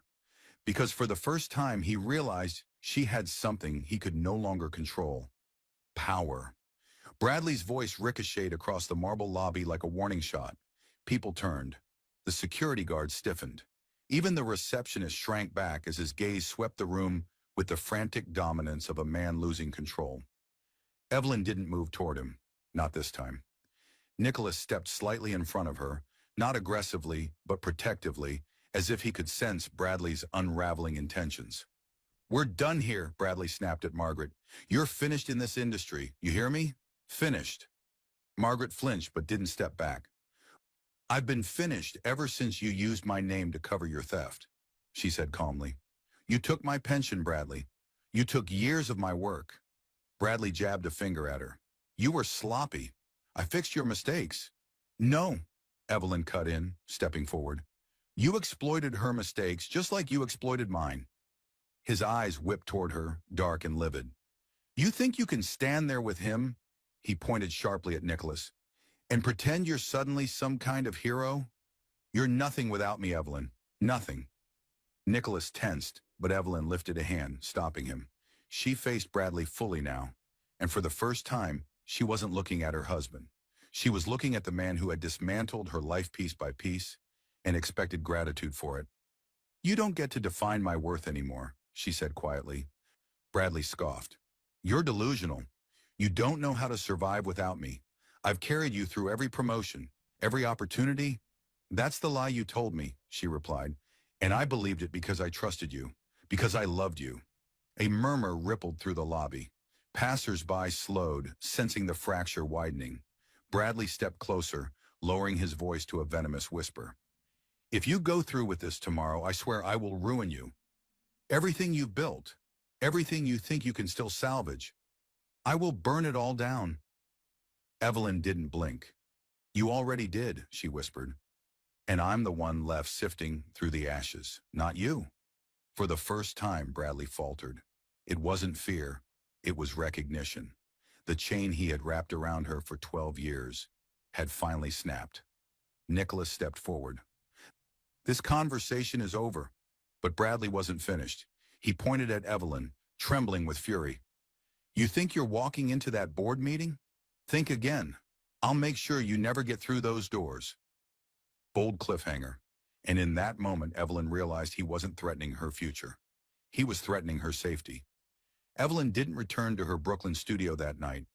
Because for the first time he realized she had something he could no longer control. Power. Bradley's voice ricocheted across the marble lobby like a warning shot. People turned. The security guard stiffened. Even the receptionist shrank back as his gaze swept the room with the frantic dominance of a man losing control. Evelyn didn't move toward him, not this time. Nicholas stepped slightly in front of her, not aggressively, but protectively, as if he could sense Bradley's unraveling intentions. We're done here, Bradley snapped at Margaret. You're finished in this industry, you hear me? Finished. Margaret flinched but didn't step back. I've been finished ever since you used my name to cover your theft, she said calmly. You took my pension, Bradley. You took years of my work. Bradley jabbed a finger at her. You were sloppy. I fixed your mistakes. No, Evelyn cut in, stepping forward. You exploited her mistakes just like you exploited mine. His eyes whipped toward her, dark and livid. You think you can stand there with him? He pointed sharply at Nicholas. And pretend you're suddenly some kind of hero? You're nothing without me, Evelyn. Nothing. Nicholas tensed, but Evelyn lifted a hand, stopping him. She faced Bradley fully now, and for the first time, she wasn't looking at her husband. She was looking at the man who had dismantled her life piece by piece and expected gratitude for it. You don't get to define my worth anymore, she said quietly. Bradley scoffed. You're delusional. You don't know how to survive without me. I've carried you through every promotion, every opportunity. That's the lie you told me, she replied. And I believed it because I trusted you, because I loved you. A murmur rippled through the lobby. Passers-by slowed, sensing the fracture widening. Bradley stepped closer, lowering his voice to a venomous whisper. If you go through with this tomorrow, I swear I will ruin you. Everything you've built, everything you think you can still salvage, I will burn it all down. Evelyn didn't blink. You already did, she whispered. And I'm the one left sifting through the ashes, not you. For the first time, Bradley faltered. It wasn't fear, it was recognition. The chain he had wrapped around her for 12 years had finally snapped. Nicholas stepped forward. This conversation is over. But Bradley wasn't finished. He pointed at Evelyn, trembling with fury. You think you're walking into that board meeting? Think again. I'll make sure you never get through those doors. Bold cliffhanger. And in that moment, Evelyn realized he wasn't threatening her future. He was threatening her safety. Evelyn didn't return to her Brooklyn studio that night.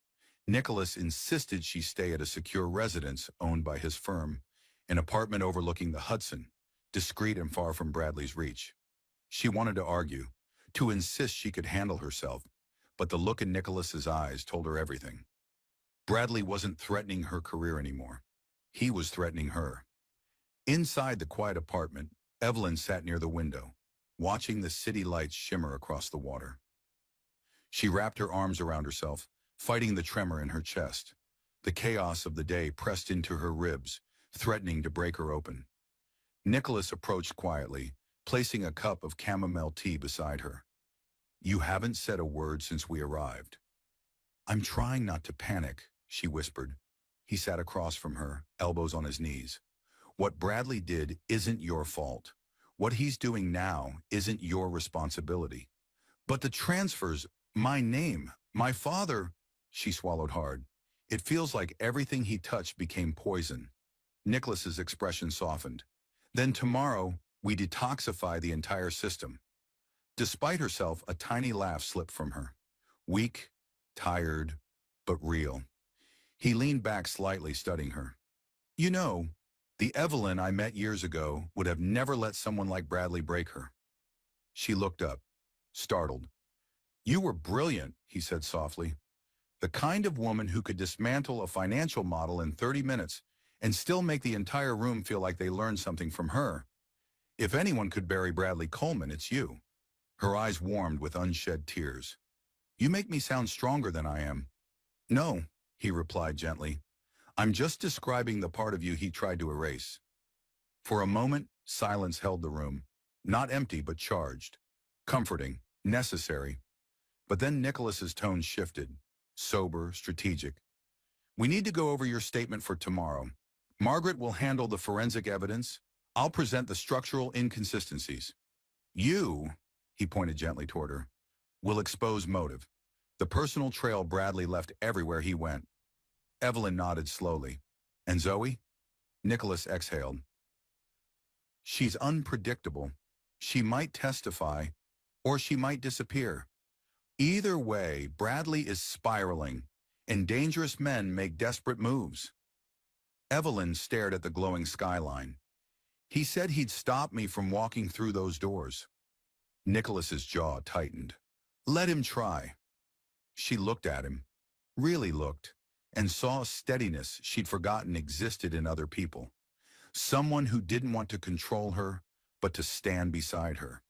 Nicholas insisted she stay at a secure residence owned by his firm, an apartment overlooking the Hudson, discreet and far from Bradley's reach. She wanted to argue, to insist she could handle herself, but the look in Nicholas's eyes told her everything. Bradley wasn't threatening her career anymore. He was threatening her. Inside the quiet apartment, Evelyn sat near the window, watching the city lights shimmer across the water. She wrapped her arms around herself, fighting the tremor in her chest. The chaos of the day pressed into her ribs, threatening to break her open. Nicholas approached quietly, placing a cup of chamomile tea beside her. You haven't said a word since we arrived. I'm trying not to panic, she whispered. He sat across from her, elbows on his knees. What Bradley did isn't your fault. What he's doing now isn't your responsibility. But the transfers, my name, my father, she swallowed hard. It feels like everything he touched became poison. Nicholas's expression softened. Then tomorrow, we detoxify the entire system. Despite herself, a tiny laugh slipped from her. Weak, tired, but real. He leaned back slightly, studying her. You know, the Evelyn I met years ago would have never let someone like Bradley break her. She looked up, startled. You were brilliant, he said softly. The kind of woman who could dismantle a financial model in 30 minutes and still make the entire room feel like they learned something from her. If anyone could bury Bradley Coleman, it's you. Her eyes warmed with unshed tears. You make me sound stronger than I am. No, he replied gently. I'm just describing the part of you he tried to erase. For a moment, silence held the room. Not empty, but charged. Comforting, necessary. But then Nicholas's tone shifted. Sober, strategic. We need to go over your statement for tomorrow. Margaret will handle the forensic evidence. I'll present the structural inconsistencies. You, he pointed gently toward her, will expose motive. The personal trail Bradley left everywhere he went. Evelyn nodded slowly. And Zoe? Nicholas exhaled. She's unpredictable. She might testify, or she might disappear. Either way, Bradley is spiraling, and dangerous men make desperate moves. Evelyn stared at the glowing skyline. He said he'd stop me from walking through those doors. Nicholas's jaw tightened. Let him try. She looked at him, really looked, and saw a steadiness she'd forgotten existed in other people. Someone who didn't want to control her, but to stand beside her.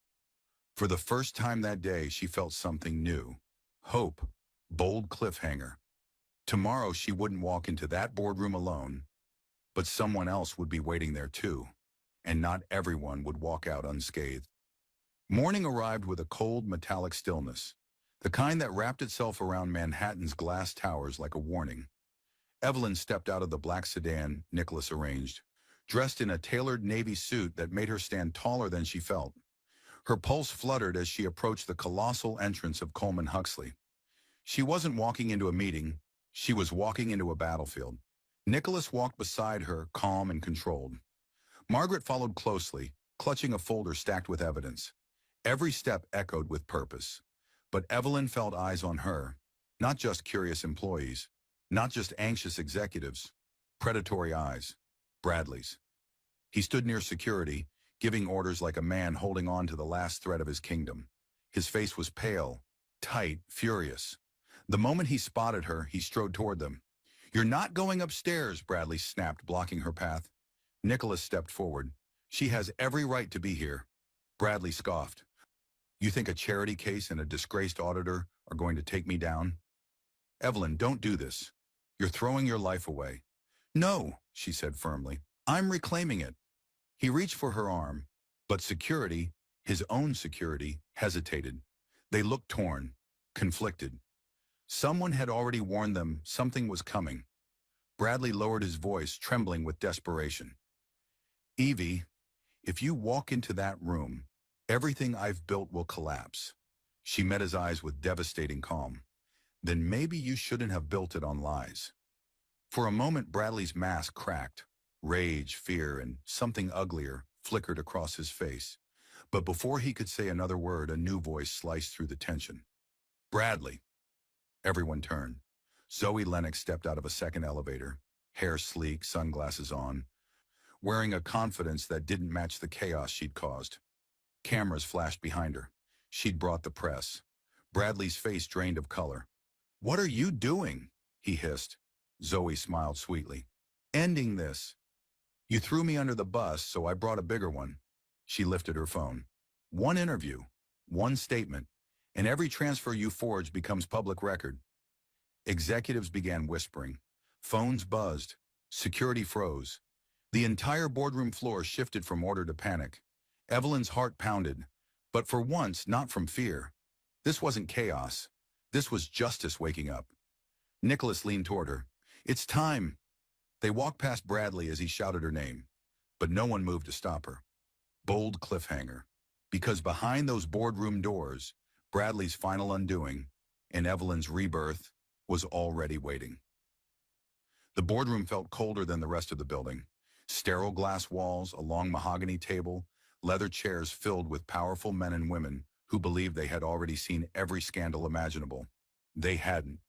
For the first time that day, she felt something new. Hope, bold cliffhanger. Tomorrow she wouldn't walk into that boardroom alone, but someone else would be waiting there too, and not everyone would walk out unscathed. Morning arrived with a cold, metallic stillness, the kind that wrapped itself around Manhattan's glass towers like a warning. Evelyn stepped out of the black sedan Nicholas arranged, dressed in a tailored navy suit that made her stand taller than she felt. Her pulse fluttered as she approached the colossal entrance of Coleman Huxley. She wasn't walking into a meeting, she was walking into a battlefield. Nicholas walked beside her, calm and controlled. Margaret followed closely, clutching a folder stacked with evidence. Every step echoed with purpose. But Evelyn felt eyes on her, not just curious employees, not just anxious executives, predatory eyes. Bradley's. He stood near security, giving orders like a man holding on to the last thread of his kingdom. His face was pale, tight, furious. The moment he spotted her, he strode toward them. "You're not going upstairs," Bradley snapped, blocking her path. Nicholas stepped forward. "She has every right to be here." Bradley scoffed. "You think a charity case and a disgraced auditor are going to take me down?" "Evelyn, don't do this. You're throwing your life away." "No," she said firmly. "I'm reclaiming it." He reached for her arm, but security, his own security, hesitated. They looked torn, conflicted. Someone had already warned them something was coming. Bradley lowered his voice, trembling with desperation. "Evie, if you walk into that room, everything I've built will collapse." She met his eyes with devastating calm. "Then maybe you shouldn't have built it on lies." For a moment, Bradley's mask cracked. Rage, fear, and something uglier flickered across his face. But before he could say another word, a new voice sliced through the tension. "Bradley." Everyone turned. Zoe Lennox stepped out of a second elevator, hair sleek, sunglasses on, wearing a confidence that didn't match the chaos she'd caused. Cameras flashed behind her. She'd brought the press. Bradley's face drained of color. "What are you doing?" he hissed. Zoe smiled sweetly. "Ending this. You threw me under the bus, so I brought a bigger one." She lifted her phone. "One interview, one statement, and every transfer you forge becomes public record." Executives began whispering. Phones buzzed. Security froze. The entire boardroom floor shifted from order to panic. Evelyn's heart pounded, but for once, not from fear. This wasn't chaos. This was justice waking up. Nicholas leaned toward her. "It's time." They walked past Bradley as he shouted her name, but no one moved to stop her. Bold cliffhanger. Because behind those boardroom doors, Bradley's final undoing, and Evelyn's rebirth, was already waiting. The boardroom felt colder than the rest of the building. Sterile glass walls, a long mahogany table, leather chairs filled with powerful men and women who believed they had already seen every scandal imaginable. They hadn't.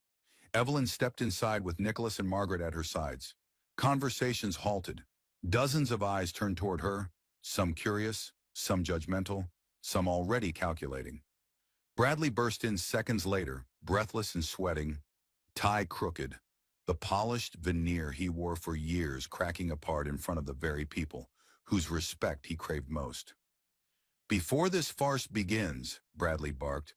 Evelyn stepped inside with Nicholas and Margaret at her sides. Conversations halted. Dozens of eyes turned toward her, some curious, some judgmental, some already calculating. Bradley burst in seconds later, breathless and sweating, tie crooked, the polished veneer he wore for years cracking apart in front of the very people whose respect he craved most. "Before this farce begins," Bradley barked,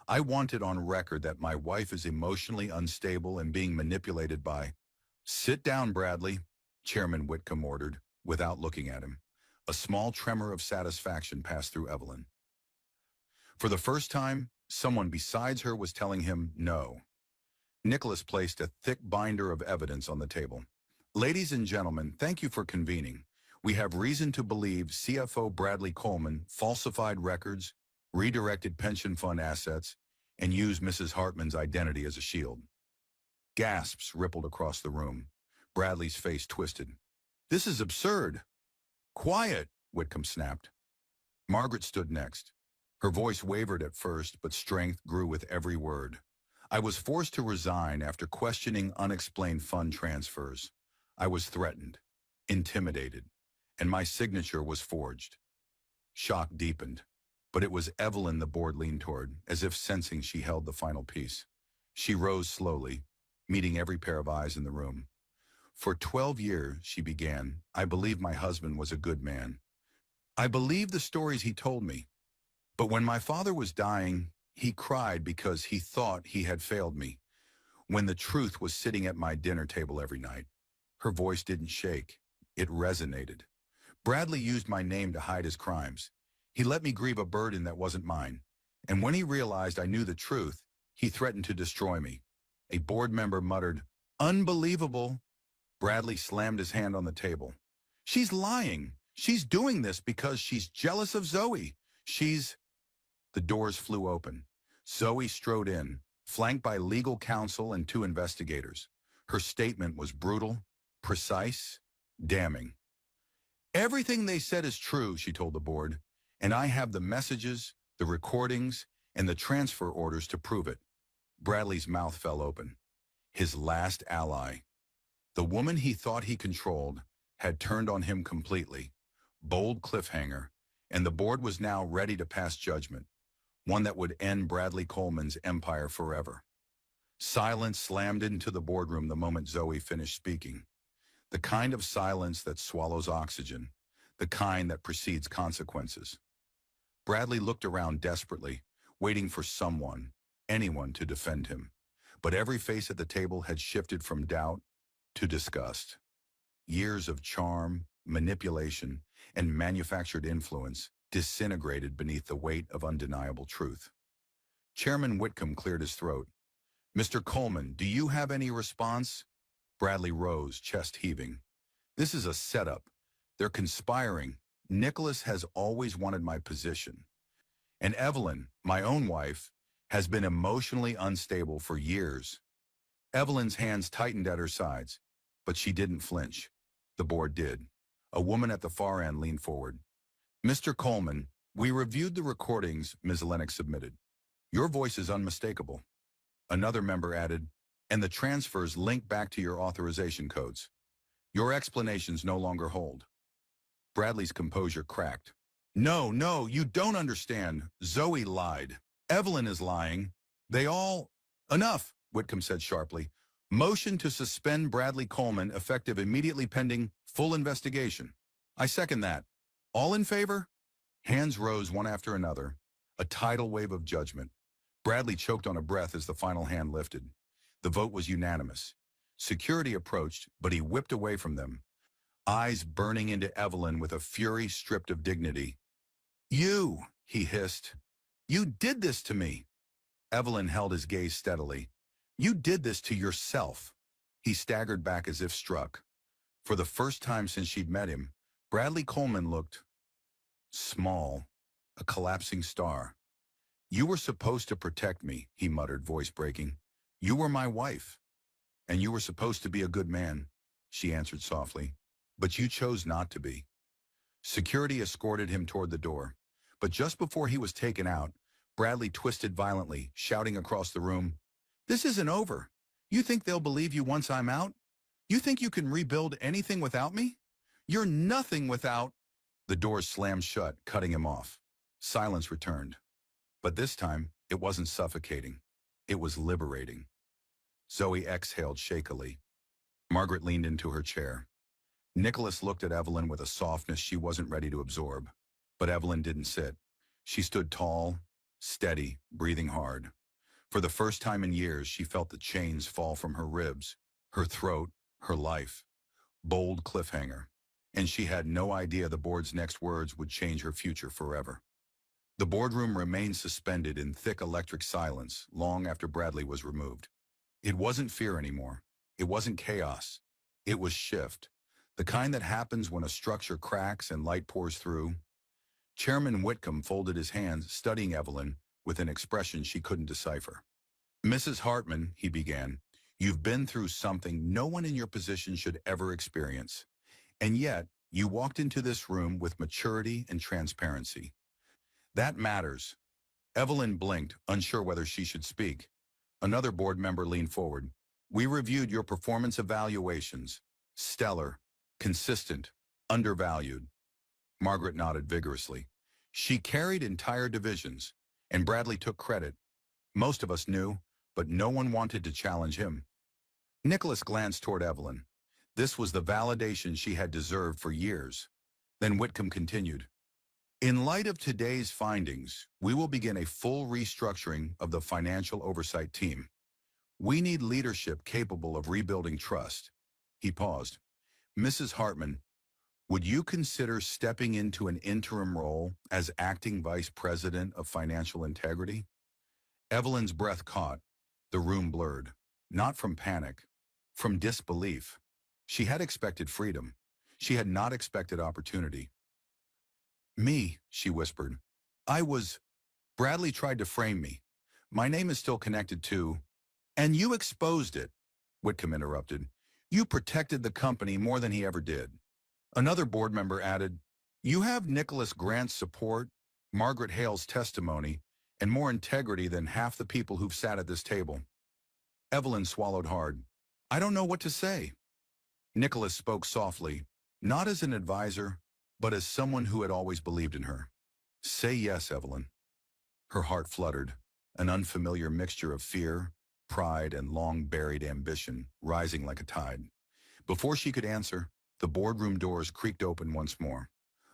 "I want it on record that my wife is emotionally unstable and being manipulated by—" "Sit down, Bradley," Chairman Whitcomb ordered, without looking at him. A small tremor of satisfaction passed through Evelyn. For the first time, someone besides her was telling him no. Nicholas placed a thick binder of evidence on the table. "Ladies and gentlemen, thank you for convening. We have reason to believe CFO Bradley Coleman falsified records, redirected pension fund assets, and used Mrs. Hartman's identity as a shield." Gasps rippled across the room. Bradley's face twisted. "This is absurd." "Quiet," Whitcomb snapped. Margaret stood next. Her voice wavered at first, but strength grew with every word. "I was forced to resign after questioning unexplained fund transfers. I was threatened, intimidated, and my signature was forged." Shock deepened, but it was Evelyn the board leaned toward, as if sensing she held the final piece. She rose slowly, meeting every pair of eyes in the room. "For 12 years, she began, I believed my husband was a good man. I believed the stories he told me. But when my father was dying, he cried because he thought he had failed me, when the truth was sitting at my dinner table every night." Her voice didn't shake. It resonated. Bradley used my name to hide his crimes. He let me grieve a burden that wasn't mine. And when he realized I knew the truth, he threatened to destroy me. A board member muttered, "Unbelievable." Bradley slammed his hand on the table. "She's lying. She's doing this because she's jealous of Zoe. She's—" The doors flew open. Zoe strode in, flanked by legal counsel and two investigators. Her statement was brutal, precise, damning. "Everything they said is true," she told the board, "and I have the messages, the recordings, and the transfer orders to prove it." Bradley's mouth fell open. His last ally, the woman he thought he controlled, had turned on him completely. Bold cliffhanger, and the board was now ready to pass judgment, one that would end Bradley Coleman's empire forever. Silence slammed into the boardroom the moment Zoe finished speaking. The kind of silence that swallows oxygen, the kind that precedes consequences. Bradley looked around desperately, waiting for someone, anyone, to defend him. But every face at the table had shifted from doubt to disgust. Years of charm, manipulation, and manufactured influence disintegrated beneath the weight of undeniable truth. Chairman Whitcomb cleared his throat. "Mr. Coleman, do you have any response?" Bradley rose, chest heaving. "This is a setup. They're conspiring. Nicholas has always wanted my position. And Evelyn, my own wife, has been emotionally unstable for years." Evelyn's hands tightened at her sides, but she didn't flinch. The board did. A woman at the far end leaned forward. "Mr. Coleman, we reviewed the recordings Ms. Lennox submitted. Your voice is unmistakable." Another member added, "And the transfers link back to your authorization codes. Your explanations no longer hold." Bradley's composure cracked. No, you don't understand. Zoe lied. Evelyn is lying. They all—" "Enough," Whitcomb said sharply. "Motion to suspend Bradley Coleman effective immediately pending full investigation." "I second that. All in favor?" Hands rose one after another, a tidal wave of judgment. Bradley choked on a breath as the final hand lifted. The vote was unanimous. Security approached, but he whipped away from them, eyes burning into Evelyn with a fury stripped of dignity. "You," he hissed. "You did this to me." Evelyn held his gaze steadily. "You did this to yourself." He staggered back as if struck. For the first time since she'd met him, Bradley Coleman looked small, a collapsing star. "You were supposed to protect me," he muttered, voice breaking. "You were my wife. And you were supposed to be a good man," she answered softly. "But you chose not to be." Security escorted him toward the door. But just before he was taken out, Bradley twisted violently, shouting across the room, "This isn't over. You think they'll believe you once I'm out? You think you can rebuild anything without me? You're nothing without—" The doors slammed shut, cutting him off. Silence returned. But this time, it wasn't suffocating. It was liberating. Zoe exhaled shakily. Margaret leaned into her chair. Nicholas looked at Evelyn with a softness she wasn't ready to absorb. But Evelyn didn't sit. She stood tall, steady, breathing hard. For the first time in years, she felt the chains fall from her ribs, her throat, her life. Bold cliffhanger. And she had no idea the board's next words would change her future forever. The boardroom remained suspended in thick electric silence long after Bradley was removed. It wasn't fear anymore. It wasn't chaos. It was shift. The kind that happens when a structure cracks and light pours through. Chairman Whitcomb folded his hands, studying Evelyn with an expression she couldn't decipher. "Mrs. Hartman," he began, "you've been through something no one in your position should ever experience. And yet, you walked into this room with maturity and transparency. That matters." Evelyn blinked, unsure whether she should speak. Another board member leaned forward. "We reviewed your performance evaluations. Stellar, consistent, undervalued." Margaret nodded vigorously. She carried entire divisions, and Bradley took credit. Most of us knew, but no one wanted to challenge him. Nicholas glanced toward Evelyn. This was the validation she had deserved for years. Then Whitcomb continued. "In light of today's findings, we will begin a full restructuring of the financial oversight team. We need leadership capable of rebuilding trust." He paused. "Mrs. Hartman, Would you consider stepping into an interim role as acting vice president of financial integrity? Evelyn's breath caught. The room blurred. Not from panic, from disbelief. She had expected freedom. She had not expected opportunity. Me, she whispered. I was. Bradley tried to frame me. My name is still connected to. And you exposed it, Whitcomb interrupted. You protected the company more than he ever did. Another board member added, you have Nicholas Grant's support, Margaret Hale's testimony, and more integrity than half the people who've sat at this table. Evelyn swallowed hard. I don't know what to say. Nicholas spoke softly, not as an advisor, but as someone who had always believed in her. Say yes, Evelyn. Her heart fluttered, an unfamiliar mixture of fear, pride, and long-buried ambition rising like a tide. Before she could answer, the boardroom doors creaked open once more.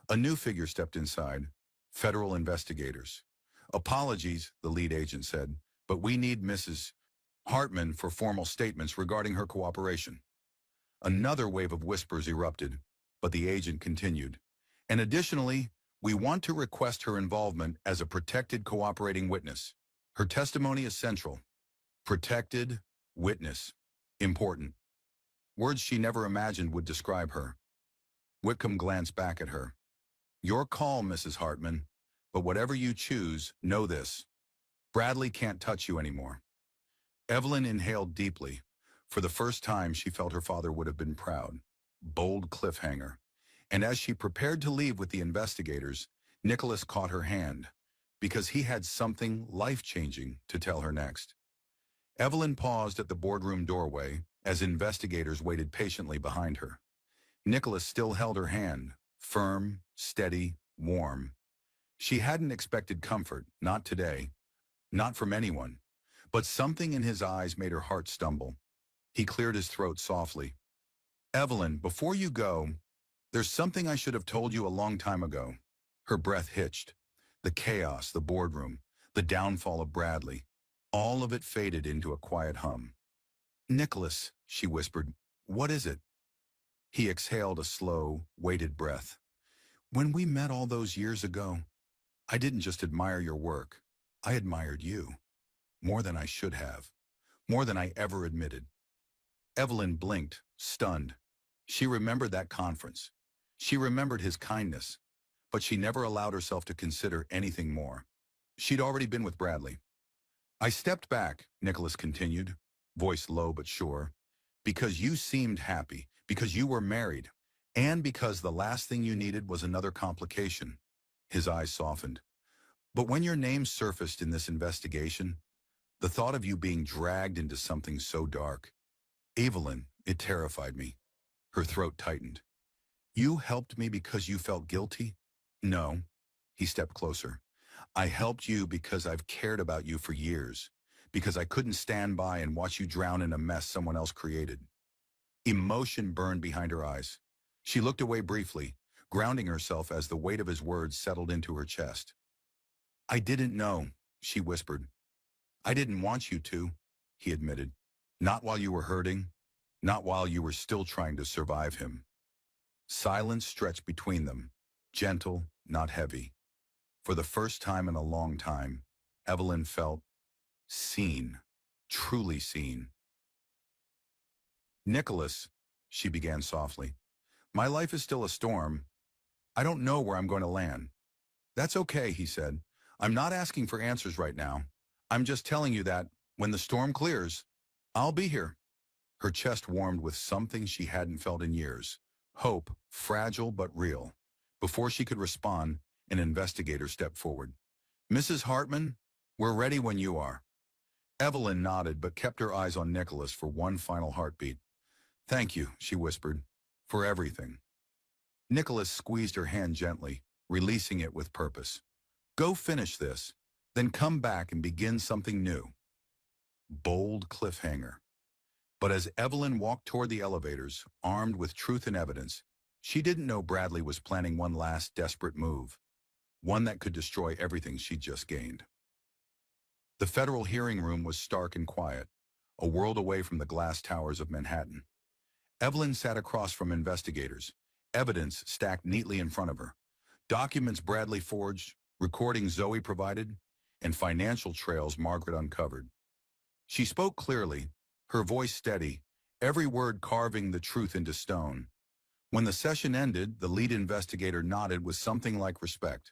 A new figure stepped inside. Federal investigators. Apologies, the lead agent said, but we need Mrs. Hartman for formal statements regarding her cooperation. Another wave of whispers erupted, but the agent continued. And additionally, we want to request her involvement as a protected cooperating witness. Her testimony is central. Protected witness. Important. Words she never imagined would describe her. Whitcomb glanced back at her. Your call, Mrs. Hartman, but whatever you choose, know this. Bradley can't touch you anymore. Evelyn inhaled deeply. For the first time, she felt her father would have been proud. Bold cliffhanger. And as she prepared to leave with the investigators, Nicholas caught her hand, because he had something life-changing to tell her next. Evelyn paused at the boardroom doorway as investigators waited patiently behind her. Nicholas still held her hand, firm, steady, warm. She hadn't expected comfort, not today, not from anyone, but something in his eyes made her heart stumble. He cleared his throat softly. Evelyn, before you go, there's something I should have told you a long time ago. Her breath hitched. The chaos, the boardroom, the downfall of Bradley, all of it faded into a quiet hum. Nicholas, she whispered, what is it? He exhaled a slow, weighted breath. When we met all those years ago, I didn't just admire your work. I admired you. More than I should have. More than I ever admitted. Evelyn blinked, stunned. She remembered that conference. She remembered his kindness, but she never allowed herself to consider anything more. She'd already been with Bradley. I stepped back, Nicholas continued, voice low but sure, because you seemed happy, because you were married, and because the last thing you needed was another complication. His eyes softened. But when your name surfaced in this investigation, the thought of you being dragged into something so dark, Evelyn, it terrified me. Her throat tightened. You helped me because you felt guilty? No. He stepped closer. I helped you because I've cared about you for years, because I couldn't stand by and watch you drown in a mess someone else created. Emotion burned behind her eyes. She looked away briefly, grounding herself as the weight of his words settled into her chest. I didn't know, she whispered. I didn't want you to, he admitted. Not while you were hurting, not while you were still trying to survive him. Silence stretched between them, gentle, not heavy. For the first time in a long time, Evelyn felt seen, truly seen. Nicholas, she began softly, my life is still a storm. I don't know where I'm going to land. That's okay, he said. I'm not asking for answers right now. I'm just telling you that, when the storm clears, I'll be here. Her chest warmed with something she hadn't felt in years. Hope, fragile but real. Before she could respond, an investigator stepped forward. Mrs. Hartman, we're ready when you are. Evelyn nodded but kept her eyes on Nicholas for one final heartbeat. Thank you, she whispered, for everything. Nicholas squeezed her hand gently, releasing it with purpose. Go finish this, then come back and begin something new. Bold cliffhanger. But as Evelyn walked toward the elevators, armed with truth and evidence, she didn't know Bradley was planning one last desperate move, one that could destroy everything she'd just gained. The federal hearing room was stark and quiet, a world away from the glass towers of Manhattan. Evelyn sat across from investigators, evidence stacked neatly in front of her. Documents Bradley forged, recordings Zoe provided, and financial trails Margaret uncovered. She spoke clearly, her voice steady, every word carving the truth into stone. When the session ended, the lead investigator nodded with something like respect.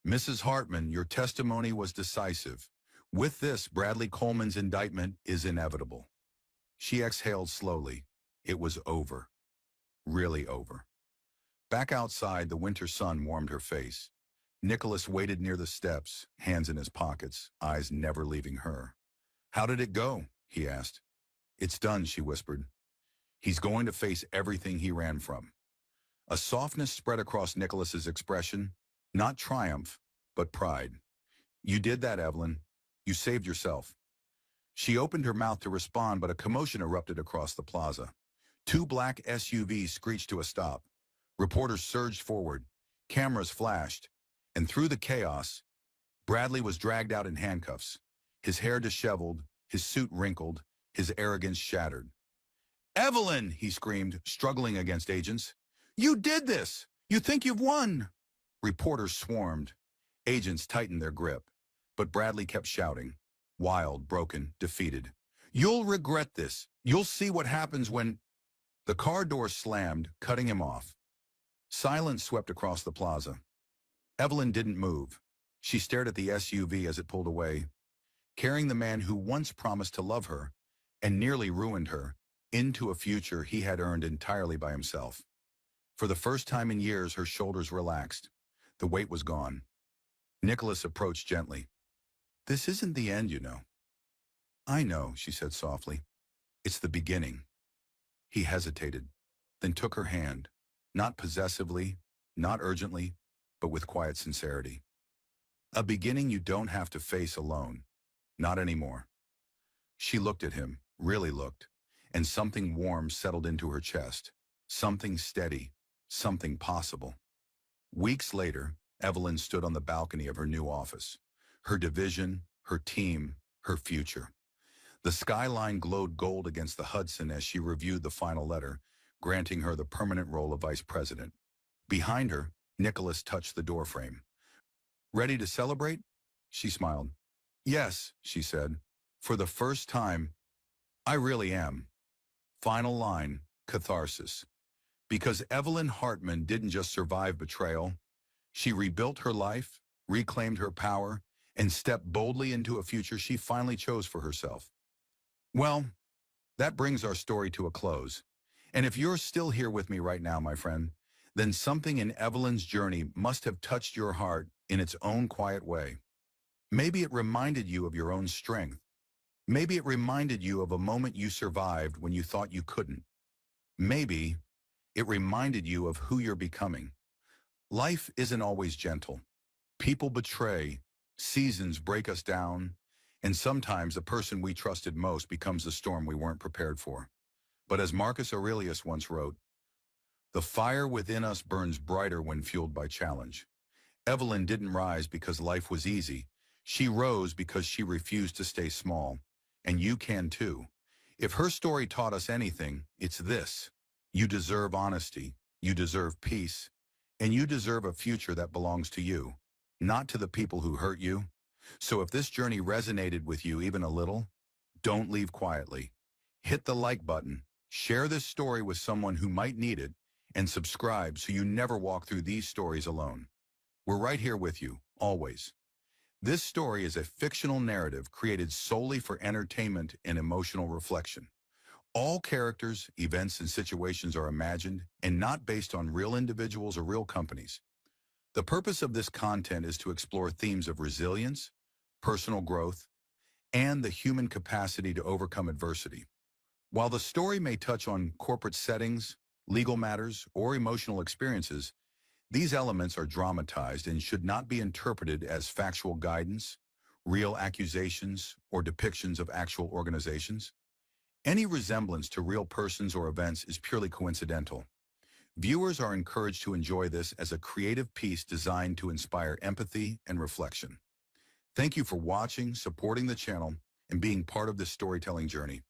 "Mrs. Hartman, your testimony was decisive. With this, Bradley Coleman's indictment is inevitable." She exhaled slowly. It was over. Really over. Back outside, the winter sun warmed her face. Nicholas waited near the steps, hands in his pockets, eyes never leaving her. "How did it go?" he asked. "It's done," she whispered. "He's going to face everything he ran from." A softness spread across Nicholas's expression, not triumph, but pride. "You did that, Evelyn. You saved yourself." She opened her mouth to respond, but a commotion erupted across the plaza. Two black SUVs screeched to a stop. Reporters surged forward. Cameras flashed. And through the chaos, Bradley was dragged out in handcuffs. His hair disheveled, his suit wrinkled, his arrogance shattered. "Evelyn!" he screamed, struggling against agents. "You did this! You think you've won!" Reporters swarmed. Agents tightened their grip. But Bradley kept shouting. Wild, broken, defeated. "You'll regret this. You'll see what happens when—" The car door slammed, cutting him off. Silence swept across the plaza. Evelyn didn't move. She stared at the SUV as it pulled away, carrying the man who once promised to love her and nearly ruined her into a future he had earned entirely by himself. For the first time in years, her shoulders relaxed. The weight was gone. Nicholas approached gently. "This isn't the end, you know." "I know," she said softly. "It's the beginning." He hesitated, then took her hand, not possessively, not urgently, but with quiet sincerity. "A beginning you don't have to face alone. Not anymore." She looked at him, really looked, and something warm settled into her chest. Something steady, something possible. Weeks later, Evelyn stood on the balcony of her new office. Her division, her team, her future. The skyline glowed gold against the Hudson as she reviewed the final letter, granting her the permanent role of vice president. Behind her, Nicholas touched the doorframe. "Ready to celebrate?" She smiled. "Yes," she said. "For the first time, I really am." Final line, catharsis. Because Evelyn Hartman didn't just survive betrayal, she rebuilt her life, reclaimed her power, and stepped boldly into a future she finally chose for herself. Well, that brings our story to a close. And if you're still here with me right now, my friend, then something in Evelyn's journey must have touched your heart in its own quiet way. Maybe it reminded you of your own strength. Maybe it reminded you of a moment you survived when you thought you couldn't. Maybe it reminded you of who you're becoming. Life isn't always gentle. People betray, seasons break us down, and sometimes the person we trusted most becomes the storm we weren't prepared for. But as Marcus Aurelius once wrote, "The fire within us burns brighter when fueled by challenge." Evelyn didn't rise because life was easy. She rose because she refused to stay small. And you can too. If her story taught us anything, it's this. You deserve honesty, you deserve peace, and you deserve a future that belongs to you, not to the people who hurt you. So if this journey resonated with you even a little, don't leave quietly. Hit the like button, share this story with someone who might need it, and subscribe so you never walk through these stories alone. We're right here with you, always. This story is a fictional narrative created solely for entertainment and emotional reflection. All characters, events, and situations are imagined and not based on real individuals or real companies. The purpose of this content is to explore themes of resilience, personal growth, and the human capacity to overcome adversity. While the story may touch on corporate settings, legal matters, or emotional experiences, these elements are dramatized and should not be interpreted as factual guidance, real accusations, or depictions of actual organizations. Any resemblance to real persons or events is purely coincidental. Viewers are encouraged to enjoy this as a creative piece designed to inspire empathy and reflection. Thank you for watching, supporting the channel, and being part of this storytelling journey.